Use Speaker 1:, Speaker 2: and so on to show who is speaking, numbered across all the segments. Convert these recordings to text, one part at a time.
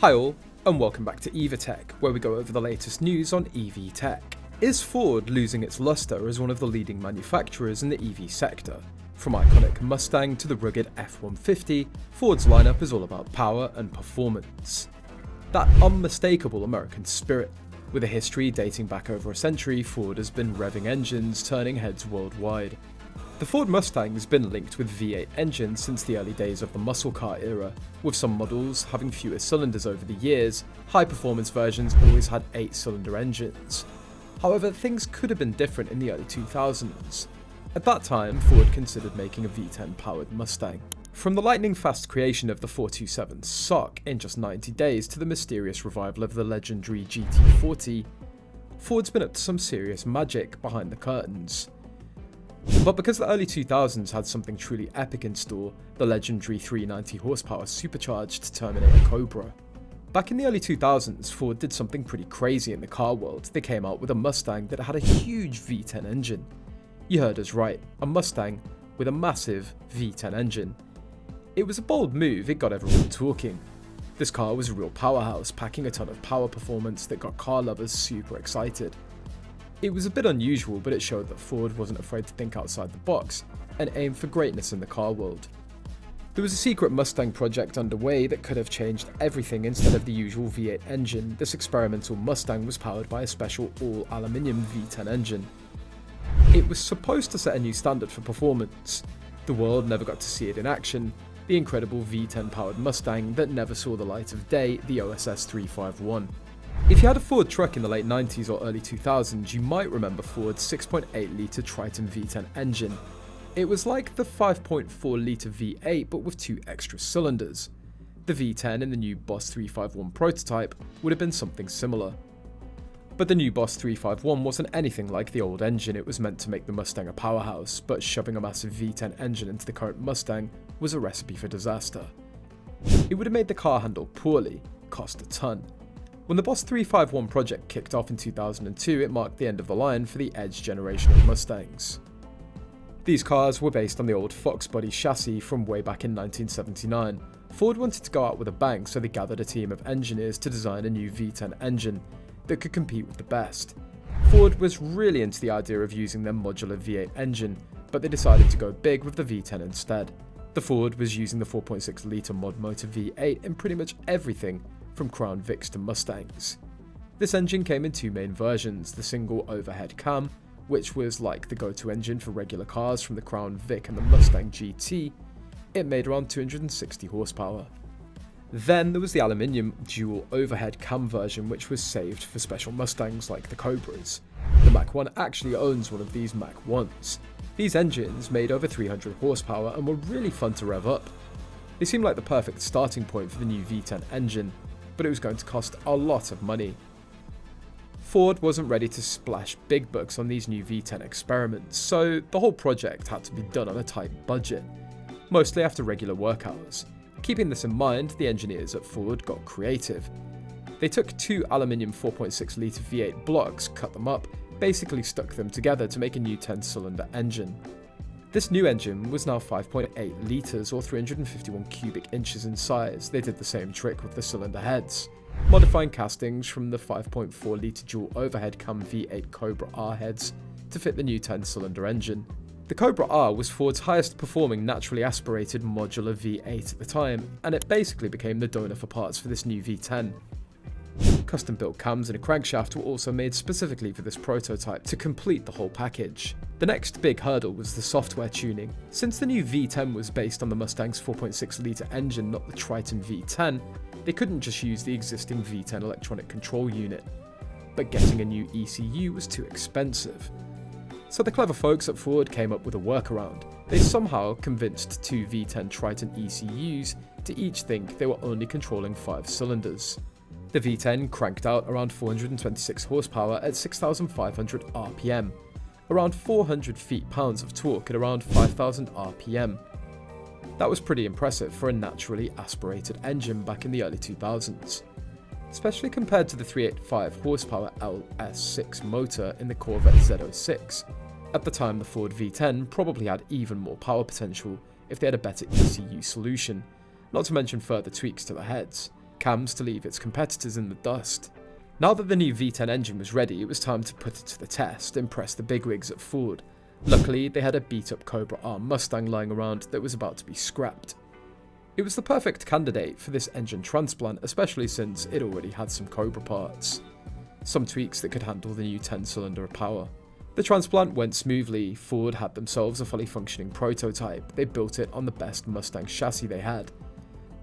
Speaker 1: Hi all, and welcome back to EVA Tech, where we go over the latest news on EV tech. Is Ford losing its luster as one of the leading manufacturers in the EV sector? From iconic Mustang to the rugged F-150, Ford's lineup is all about power and performance. That unmistakable American spirit. With a history dating back over a century, Ford has been revving engines, turning heads worldwide. The Ford Mustang has been linked with V8 engines since the early days of the muscle car era, with some models having fewer cylinders over the years. High-performance versions always had 8-cylinder engines. However, things could have been different in the early 2000s. At that time, Ford considered making a V10 powered Mustang. From the lightning-fast creation of the 427 SOC in just 90 days to the mysterious revival of the legendary GT40, Ford's been up to some serious magic behind the curtains. But because the early 2000s had something truly epic in store, the legendary 390 horsepower supercharged Terminator Cobra. Back in the early 2000s, Ford did something pretty crazy in the car world. They came out with a Mustang that had a huge V10 engine. You heard us right, a Mustang with a massive V10 engine. It was a bold move, it got everyone talking. This car was a real powerhouse, packing a ton of power performance that got car lovers super excited. It was a bit unusual, but it showed that Ford wasn't afraid to think outside the box and aim for greatness in the car world. There was a secret Mustang project underway that could have changed everything. Instead of the usual V8 engine, this experimental Mustang was powered by a special all-aluminium V10 engine. It was supposed to set a new standard for performance. The world never got to see it in action, the incredible V10 powered Mustang that never saw the light of day, the OSS 351. If you had a Ford truck in the late 90s or early 2000s, you might remember Ford's 6.8 litre Triton V10 engine. It was like the 5.4 litre V8 but with 2 extra cylinders. The V10 in the new Boss 351 prototype would have been something similar. But the new Boss 351 wasn't anything like the old engine. It was meant to make the Mustang a powerhouse, but shoving a massive V10 engine into the current Mustang was a recipe for disaster. It would have made the car handle poorly, cost a ton. When the Boss 351 project kicked off in 2002, it marked the end of the line for the Edge generation of Mustangs. These cars were based on the old Fox body chassis from way back in 1979. Ford wanted to go out with a bang, so they gathered a team of engineers to design a new V10 engine that could compete with the best. Ford was really into the idea of using their modular V8 engine, but they decided to go big with the V10 instead. The Ford was using the 4.6 litre mod motor V8 in pretty much everything, from Crown Vics to Mustangs. This engine came in 2 main versions, the single overhead cam, which was like the go-to engine for regular cars from the Crown Vic and the Mustang GT. It made around 260 horsepower. Then there was the aluminium dual overhead cam version, which was saved for special Mustangs like the Cobras. The Mach 1 actually owns one of these Mach 1s. These engines made over 300 horsepower and were really fun to rev up. They seemed like the perfect starting point for the new V10 engine, but it was going to cost a lot of money. Ford wasn't ready to splash big bucks on these new V10 experiments, so the whole project had to be done on a tight budget, mostly after regular work hours. Keeping this in mind, the engineers at Ford got creative. They took 2 aluminium 4.6 litre V8 blocks, cut them up, basically stuck them together to make a new 10-cylinder engine. This new engine was now 5.8 litres or 351 cubic inches in size. They did the same trick with the cylinder heads, modifying castings from the 5.4 litre dual overhead cam V8 Cobra R heads to fit the new 10-cylinder engine. The Cobra R was Ford's highest performing naturally aspirated modular V8 at the time, and it basically became the donor for parts for this new V10. Custom built cams and a crankshaft were also made specifically for this prototype to complete the whole package. The next big hurdle was the software tuning. Since the new V10 was based on the Mustang's 4.6 litre engine, not the Triton V10, they couldn't just use the existing V10 electronic control unit. But getting a new ECU was too expensive. So the clever folks at Ford came up with a workaround. They somehow convinced 2 V10 Triton ECUs to each think they were only controlling 5 cylinders. The V10 cranked out around 426 horsepower at 6,500 RPM, around 400 feet-pounds of torque at around 5,000 RPM. That was pretty impressive for a naturally aspirated engine back in the early 2000s, especially compared to the 385 horsepower LS6 motor in the Corvette Z06. At the time, the Ford V10 probably had even more power potential if they had a better ECU solution, not to mention further tweaks to the heads. cams to leave its competitors in the dust. Now that the new V10 engine was ready, it was time to put it to the test and impress the bigwigs at Ford. Luckily, they had a beat-up Cobra R Mustang lying around that was about to be scrapped. It was the perfect candidate for this engine transplant, especially since it already had some Cobra parts. Some tweaks that could handle the new 10-cylinder power. The transplant went smoothly. Ford had themselves a fully functioning prototype. They built it on the best Mustang chassis they had.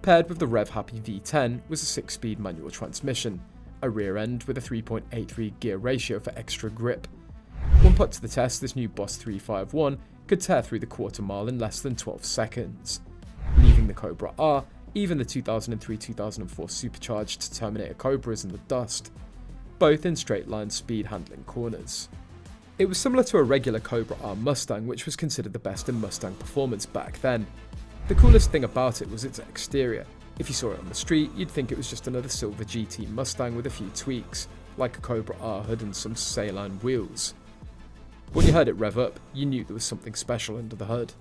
Speaker 1: Paired with the rev-happy V10 was a 6-speed manual transmission, a rear end with a 3.83 gear ratio for extra grip. When put to the test, this new Boss 351 could tear through the quarter mile in less than 12 seconds, leaving the Cobra R, even the 2003-2004 supercharged Terminator Cobras, in the dust, both in straight line speed handling corners. It was similar to a regular Cobra R Mustang, which was considered the best in Mustang performance back then. The coolest thing about it was its exterior. If you saw it on the street, you'd think it was just another silver GT Mustang with a few tweaks, like a Cobra R hood and some Saline wheels. When you heard it rev up, you knew there was something special under the hood.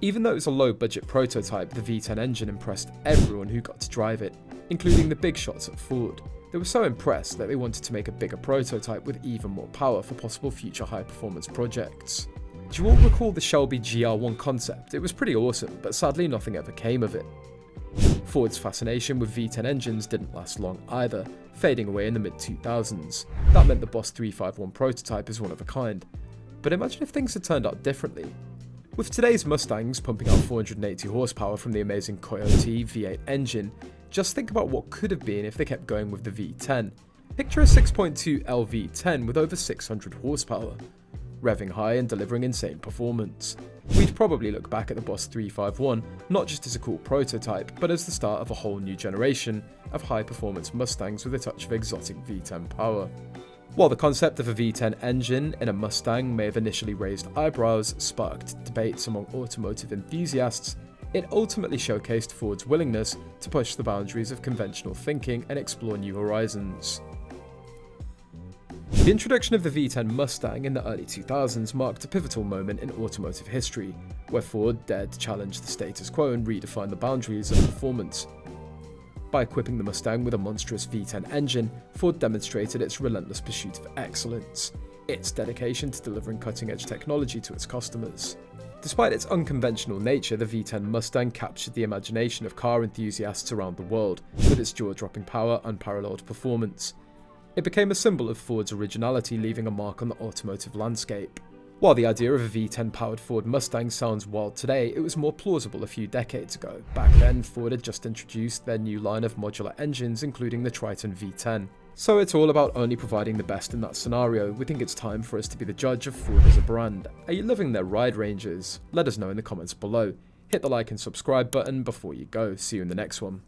Speaker 1: Even though it was a low-budget prototype, the V10 engine impressed everyone who got to drive it, including the big shots at Ford. They were so impressed that they wanted to make a bigger prototype with even more power for possible future high-performance projects. Do you all recall the Shelby GR1 concept? It was pretty awesome, but sadly nothing ever came of it. Ford's fascination with V10 engines didn't last long either, fading away in the mid-2000s. That meant the Boss 351 prototype is one of a kind. But imagine if things had turned out differently. With today's Mustangs pumping out 480 horsepower from the amazing Coyote V8 engine, just think about what could have been if they kept going with the V10. Picture a 6.2L V10 with over 600 horsepower, revving high and delivering insane performance. We'd probably look back at the Boss 351 not just as a cool prototype, but as the start of a whole new generation of high-performance Mustangs with a touch of exotic V10 power. While the concept of a V10 engine in a Mustang may have initially raised eyebrows, sparked debates among automotive enthusiasts, it ultimately showcased Ford's willingness to push the boundaries of conventional thinking and explore new horizons. The introduction of the V10 Mustang in the early 2000s marked a pivotal moment in automotive history, where Ford dared to challenge the status quo and redefine the boundaries of performance. By equipping the Mustang with a monstrous V10 engine, Ford demonstrated its relentless pursuit of excellence, its dedication to delivering cutting-edge technology to its customers. Despite its unconventional nature, the V10 Mustang captured the imagination of car enthusiasts around the world, with its jaw-dropping power and unparalleled performance. It became a symbol of Ford's originality, leaving a mark on the automotive landscape. While the idea of a V10-powered Ford Mustang sounds wild today, it was more plausible a few decades ago. Back then, Ford had just introduced their new line of modular engines, including the Triton V10. So it's all about only providing the best in that scenario. We think it's time for us to be the judge of Ford as a brand. Are you loving their ride ranges? Let us know in the comments below. Hit the like and subscribe button before you go. See you in the next one.